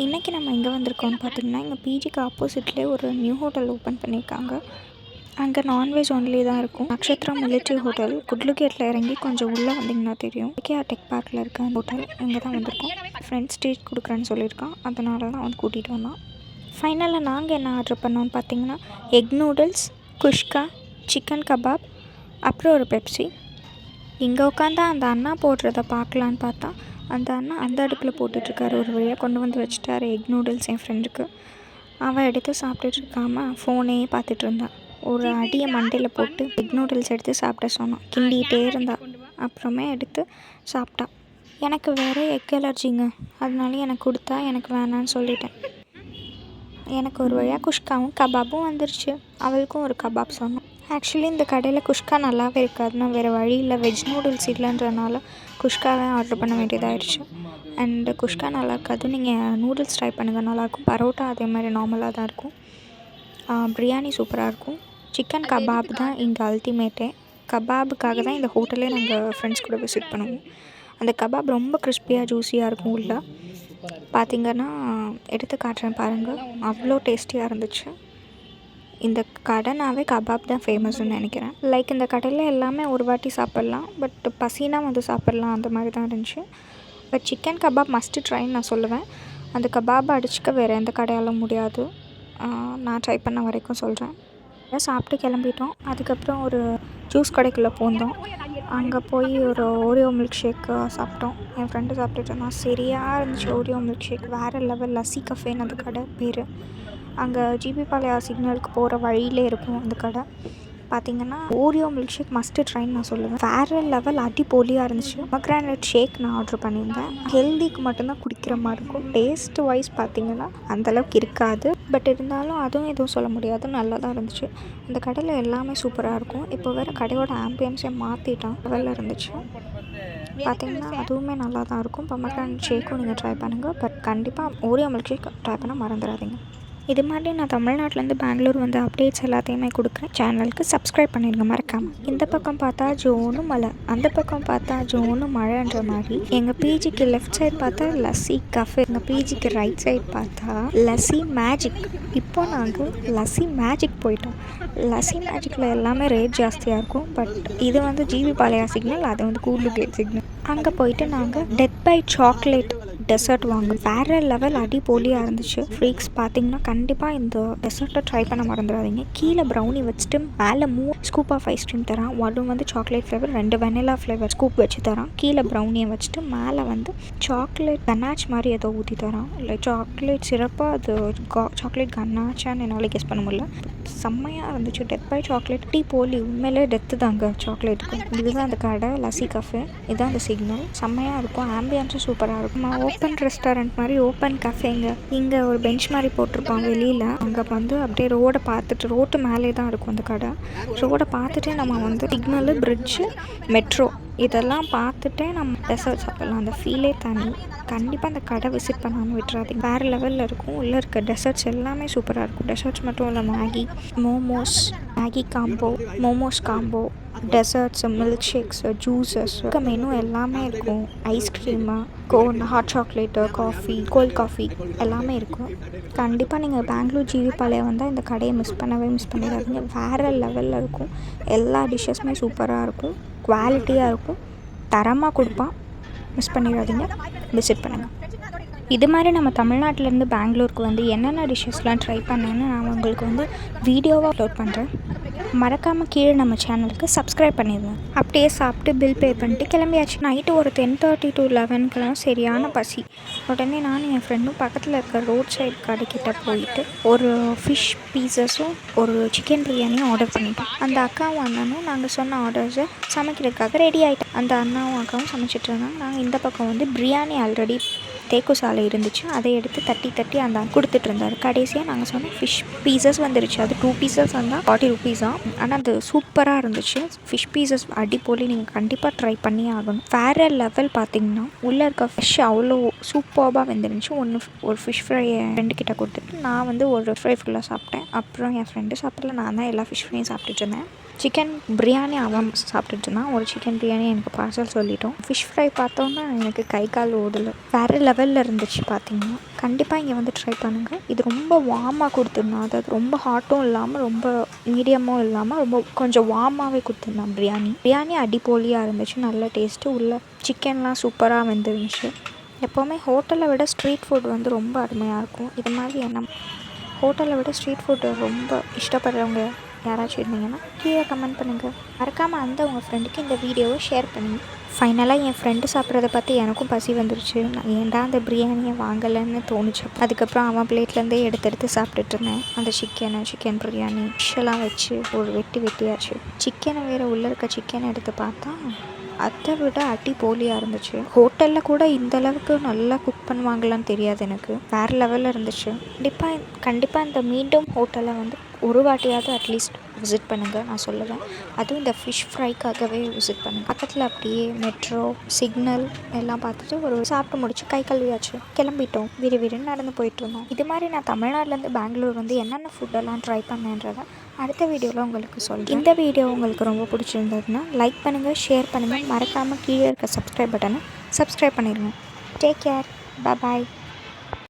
இன்றைக்கி நம்ம எங்கே வந்திருக்கோம்னு பார்த்திங்கன்னா, எங்கள் பிஜிக்கு ஆப்போசிட்லேயே ஒரு நியூ ஹோட்டல் ஓப்பன் பண்ணியிருக்காங்க. அங்கே நான்வெஜ் ஒன்லி தான் இருக்கும். Nakshatra military hotel. குட்லுகேட்டில் இறங்கி கொஞ்சம் உள்ளே வந்திங்கன்னா தெரியும். கேஆர் டெக் பார்க்கில் இருக்க அந்த ஹோட்டல் இங்கே தான் வந்திருக்கோம். ஃப்ரெண்ட்ஸ் ட்ரீட் கொடுக்குறேன்னு சொல்லியிருக்கான். அதனால தான் வந்து கூட்டிகிட்டு வந்தான். ஃபைனலாக நாங்கள் என்ன ஆர்டர் பண்ணோன்னு பார்த்தீங்கன்னா, egg noodles, kuska, chicken kebab, அப்புறம் ஒரு பெப்சி. இங்கே உட்காந்தா அந்த அண்ணா போடுறத பார்க்கலான்னு பார்த்தா, அந்த அண்ணா அந்த அடுப்பில் போட்டுட்ருக்காரு. ஒரு வழியாக கொண்டு வந்து வச்சுட்டாரு எக் நூடுல்ஸ் என் ஃப்ரெண்டுக்கு. அவள் எடுத்து சாப்பிட்டுட்டு இருக்காம ஃபோனே பார்த்துட்டு இருந்தான். ஒரு அடியை மண்டையில் போட்டு எக் நூடுல்ஸ் எடுத்து சாப்பிட சொன்னான். கிண்டிகிட்டே இருந்தா. அப்புறமே எடுத்து சாப்பிட்டா. எனக்கு வேறு எக் அலர்ஜிங்க, அதனால எனக்கு கொடுத்தா எனக்கு வேணான்னு சொல்லிட்டேன். எனக்கு ஒரு வழியாக குஷ்காவும் கபாப்பும் வந்துருச்சு. அவளுக்கும் ஒரு கபாப் சொன்னோம். ஆக்சுவலி இந்த கடையில் குஷ்கா நல்லாவே இருக்காதுன்னா வேறு வழி இல்லை, வெஜ் நூடுல்ஸ் இல்லைன்றனால குஷ்காவே ஆர்டர் பண்ண வேண்டியதாகிடுச்சு. அண்டு குஷ்கா நல்லா இருக்காது. நீங்கள் நூடுல்ஸ் ட்ரை பண்ணுங்கள், நல்லாயிருக்கும். பரோட்டா அதே மாதிரி நார்மலாக தான் இருக்கும். பிரியாணி சூப்பராக இருக்கும். சிக்கன் கபாப் தான் இங்கே அல்டிமேட்டே. கபாபுக்காக தான் இந்த ஹோட்டலே நாங்கள் ஃப்ரெண்ட்ஸ் கூட விசிட் பண்ணுவோம். அந்த கபாப் ரொம்ப கிறிஸ்பியாக ஜூஸியாக இருக்கும். உள்ள பார்த்திங்கன்னா எடுத்து காட்டுறேன் பாருங்கள், அவ்வளோ டேஸ்டியாக இருந்துச்சு. இந்த கடைனாவே கபாப் தான் ஃபேமஸ்ன்னு நினைக்கிறேன். லைக் இந்த கடையில் எல்லாமே ஒரு வாட்டி சாப்பிட்லாம், பட் பசினா வந்து சாப்பிட்லாம், அந்த மாதிரி தான் இருந்துச்சு. பட் சிக்கன் கபாப் மஸ்ட்டு ட்ரைன்னு நான் சொல்லுவேன். அந்த கபாப் அடிச்சுக்க வேறு எந்த கடையாலும் முடியாது. நான் ட்ரை பண்ண வரைக்கும் சொல்கிறேன். சாப்பிட்டு கிளம்பிட்டோம். அதுக்கப்புறம் ஒரு ஜூஸ் கடைக்குள்ளே போந்தோம். அங்கே போய் ஒரு ஓரியோ மில்க் ஷேக்கு சாப்பிட்டோம். என் ஃப்ரெண்டு சாப்பிட்டுட்டு இருந்தான். சரியாக இருந்துச்சு ஓரியோ மில்க் ஷேக். வேறு லெவல். லஸ்ஸி கஃபேன்னு அந்த கடை பேர். அங்கே ஜிபி பாளையா சிக்னலுக்கு போகிற வழியிலே இருக்கும் அந்த கடை. பார்த்திங்கன்னா ஓரியோ மில்க் ஷேக் மஸ்ட்டு ட்ரைன்னு நான் சொல்லுவேன். வேறு லெவல் அடிப்பொலியாக இருந்துச்சு. பொமக்ரானட் ஷேக் நான் ஆர்டர் பண்ணியிருந்தேன். ஹெல்திக்கு மட்டும்தான் குடிக்கிற மாதிரி இருக்கும். டேஸ்ட் வைஸ் பார்த்திங்கன்னா அந்தளவுக்கு இருக்காது, பட் இருந்தாலும் அதுவும் எதுவும் சொல்ல முடியாது, நல்லா தான் இருந்துச்சு. அந்த கடையில் எல்லாமே சூப்பராக இருக்கும். இப்போ வேறு கடையோட ஆம்பியன்ஸே மாற்றிட்டான், லெவலில் இருந்துச்சு. பார்த்திங்கன்னா அதுவுமே நல்லா தான் இருக்கும். பொமக்ரானட் ஷேக்கும் நீங்கள் ட்ரை பண்ணுங்கள், பட் கண்டிப்பாக ஓரியோ மில்க் ஷேக் ட்ரை பண்ண மறந்துடாதீங்க. இது மாதிரி நான் தமிழ்நாட்டிலேருந்து பெங்களூர் வந்து அப்டேட்ஸ் எல்லாத்தையுமே கொடுக்குறேன். சேனலுக்கு சப்ஸ்கிரைப் பண்ணிடுங்க மறக்காமல். இந்த பக்கம் பார்த்தா ஜோனு மலை, அந்த பக்கம் பார்த்தா ஜோனு மழைன்ற மாதிரி. எங்கள் பிஜிக்கு லெஃப்ட் சைட் பார்த்தா லஸ்ஸி கஃபே, எங்கள் பிஜிக்கு ரைட் சைட் பார்த்தா லஸ்ஸி மேஜிக். இப்போ நாங்கள் லஸ்ஸி மேஜிக் போயிட்டோம். லஸ்ஸி மேஜிக்கில் எல்லாமே ரேட் ஜாஸ்தியாக இருக்கும், பட் இது வந்து ஜிபி பாளையா சிக்னல், அது வந்து கூடுலுகேட் சிக்னல். அங்கே போயிட்டு நாங்கள் டெத் பை சாக்லேட் டெசர்ட் வாங்க. வேறு லெவல் அடிப்பொலியாக இருந்துச்சு. ஃப்ரீக்ஸ் பார்த்திங்கன்னா கண்டிப்பாக இந்த டெசர்ட்டை ட்ரை பண்ண மறந்துடாதீங்க. கீழே ப்ரௌனி வச்சுட்டு மேலே ஸ்கூப் ஆஃப் ஐஸ்கிரீம் தரான். ஒன்று வந்து chocolate flavour, 2 vanilla flavour scoop வச்சு தரான். கீழே ப்ரௌனியை வச்சுட்டு மேலே வந்து சாக்லேட் கன்னாச் மாதிரி ஏதோ ஊற்றி தரான். இல்லை சாக்லேட் சிறப்பாக அது சாக்லேட் கன்னாச்சான்னு என்னால் கெஸ் பண்ண முடியல. செம்மையாக இருந்துச்சு. டெத் பை சாக்லேட் டீ போலி, உண்மையிலே டெத்து தாங்க சாக்லேட்டுக்கு. இதுதான் அந்த கடை லஸ்ஸி கஃபே, இதுதான் அந்த சிக்னல். செம்மையாக இருக்கும். ஆம்பியன்ஸும் சூப்பராக இருக்கும். ஓப்பன் ரெஸ்டாரண்ட் மாதிரி ஓப்பன் கஃபேங்க. இங்கே ஒரு பெஞ்ச் மாதிரி போட்டிருப்பாங்க வெளியில். அங்கே வந்து அப்படியே ரோடை பார்த்துட்டு, ரோட்டு மேலே தான் இருக்கும் அந்த கடை. ரோடை பார்த்துட்டே நம்ம வந்து சிக்னலு, பிரிட்ஜு, மெட்ரோ இதெல்லாம் பார்த்துட்டே நம்ம டெசர்ட் சாப்பிட்லாம். அந்த ஃபீலே தனி. கண்டிப்பாக அந்த கடை விசிட் பண்ணாமல் விட்டுறாதீங்க. வேறு லெவலில் இருக்கும். உள்ளே இருக்க டெசர்ட்ஸ் எல்லாமே சூப்பராக இருக்கும். டெசர்ட்ஸ் மட்டும் இல்லை, Maggi, momos, Maggi combo, momos combo, desserts, milk shakes, juices, menu எல்லாமே இருக்கும். Ice cream, cone, hot chocolate, coffee, cold coffee எல்லாமே இருக்கும். கண்டிப்பாக நீங்கள் பெங்களூர் ஜிவி பாளையா வந்தால் இந்த கடையை மிஸ் பண்ணிடாதீங்க. வேறு லெவலில் இருக்கும். எல்லா டிஷ்ஷஸுமே சூப்பராக இருக்கும், குவாலிட்டியாக இருக்கும், தரமாக கொடுப்பான். மிஸ் பண்ணிடாதீங்க, விசிட் பண்ணுங்கள். இது மாதிரி நம்ம தமிழ்நாட்டிலேருந்து பெங்களூருக்கு வந்து என்னென்ன டிஷ்ஷஸ்லாம் ட்ரை பண்ணேன்னு நான் உங்களுக்கு வந்து வீடியோவாக அப்லோட் பண்ணுறேன். மறக்காமல் கீழே நம்ம சேனலுக்கு சப்ஸ்கிரைப் பண்ணிடுங்க. அப்படியே சாப்பிட்டு பில் பே பண்ணிட்டு கிளம்பியாச்சு. நைட்டு ஒரு 10:30 to 11 சரியான பசி. உடனே நானும் என் ஃப்ரெண்டும் பக்கத்தில் இருக்க ரோட் சைடு கடைக்கிட்ட போயிட்டு ஒரு ஃபிஷ் பீஸஸும் ஒரு சிக்கன் பிரியாணியும் ஆர்டர் பண்ணிட்டோம். அந்த அக்காவும் அண்ணனும் நாங்கள் சொன்ன ஆர்டர்ஸை சமைக்கிறதுக்காக ரெடி ஆகிட்டோம். அந்த அண்ணாவும் அக்காவும் சமைச்சிட்டு இருந்தாங்க. நாங்கள் இந்த பக்கம் வந்து பிரியாணி ஆல்ரெடி தேக்கு சாலை இருந்துச்சு, அதை எடுத்து தட்டி அந்த கொடுத்துட்டு இருந்தார். கடைசியாக நாங்கள் சொன்ன ஃபிஷ் பீசஸ் வந்துருச்சு. அது 2 பீசஸ் வந்தால் 40 rupees தான். ஆனால் அது சூப்பராக இருந்துச்சு. ஃபிஷ் பீசஸ் அடிப்பொலி, நீங்கள் கண்டிப்பாக ட்ரை பண்ணியே ஆகணும். வேறு லெவல். பார்த்திங்கன்னா உள்ளே இருக்க ஃபிஷ் அவ்வளோ சூப்பராக வந்துருந்துச்சு. ஒரு ஃபிஷ் ஃப்ரையை ஃப்ரெண்டு கிட்ட கொடுத்துட்டு நான் வந்து ஒரு ஃப்ரை ஃபுல்லாக சாப்பிட்டேன். அப்புறம் என் ஃப்ரெண்டு சாப்பிடல, நான் தான் எல்லா ஃபிஷ் ஃப்ரையும் சாப்பிட்டுட்டு இருந்தேன். சிக்கன் பிரியாணி அவன் சாப்பிட்டுட்டு இருந்தான். ஒரு சிக்கன் பிரியாணி எனக்கு பார்சல் சொல்லிட்டோம். ஃபிஷ் ஃப்ரை பார்த்தோன்னா எனக்கு கை கால் ஓடலை. வேறு லெவலில் இருந்துச்சு பார்த்தீங்கன்னா. கண்டிப்பாக இங்கே வந்து ட்ரை பண்ணுங்கள். இது ரொம்ப வார்மாக கொடுத்துருந்தான். அதாவது ரொம்ப ஹாட்டும் இல்லாமல் ரொம்ப மீடியமும் இல்லாமல் ரொம்ப கொஞ்சம் வார்மாகவே கொடுத்துருந்தான் பிரியாணி அடிப்போலியாக இருந்துச்சு. நல்ல டேஸ்ட்டு. உள்ள சிக்கன்லாம் சூப்பராக வெந்துருந்துச்சு. எப்போவுமே ஹோட்டலை விட ஸ்ட்ரீட் ஃபுட் வந்து ரொம்ப அருமையாக இருக்கும். இது மாதிரி ஹோட்டலை விட ஸ்ட்ரீட் ஃபுட்டு ரொம்ப இஷ்டப்படுறவங்க யாராச்சும் இருந்தீங்கன்னா கீழே கமெண்ட் பண்ணுங்கள். மறக்காமல் உங்கள் ஃப்ரெண்டுக்கு இந்த வீடியோவை ஷேர் பண்ணுங்கள். ஃபைனலாக என் ஃப்ரெண்டு சாப்பிட்றத பார்த்து எனக்கும் பசி வந்துருச்சு. நான் ஏன்டா அந்த பிரியாணியை வாங்கலைன்னு தோணுச்சு. அதுக்கப்புறம் அவன் பிளேட்லேருந்தே எடுத்து சாப்பிட்டுட்டு இருந்தேன். அந்த சிக்கன் பிரியாணி ஃபிஷ்ஷெல்லாம் வச்சு ஒரு வெட்டியாச்சு. சிக்கனை வேறு உள்ளே இருக்க சிக்கனை எடுத்து பார்த்தா அதை விட போலியாக இருந்துச்சு. ஹோட்டலில் கூட இந்தளவுக்கு நல்லா குக் பண்ணுவாங்களான்னு தெரியாது எனக்கு. வேறு லெவலில் இருந்துச்சு. கண்டிப்பாக இந்த மீண்டும் ஹோட்டலை வந்து ஒரு வாட்டியாவது அட்லீஸ்ட் விசிட் பண்ணுங்கள் நான் சொல்லுவேன். அதுவும் இந்த ஃபிஷ் ஃப்ரைக்காகவே விசிட் பண்ணுங்கள். பக்கத்தில் அப்படியே மெட்ரோ சிக்னல் எல்லாம் பார்த்துட்டு ஒரு சாப்பிட்டு முடிச்சு கை கழுவியாச்சு. கிளம்பிட்டோம். விறுவிறுன்னு நடந்து போயிட்டுருந்தோம். இது மாதிரி நான் தமிழ்நாட்டிலேருந்து பெங்களூர் வந்து என்னென்ன ஃபுட்டெல்லாம் ட்ரை பண்ணேன்றதை அடுத்த வீடியோவில் உங்களுக்கு சொல்கிறேன். இந்த வீடியோ உங்களுக்கு ரொம்ப பிடிச்சிருந்ததுன்னா லைக் பண்ணுங்கள், ஷேர் பண்ணுங்கள். மறக்காமல் கீழே இருக்க சப்ஸ்கிரைப் பட்டனை சப்ஸ்கிரைப் பண்ணிடுங்க. Take care. பாய்.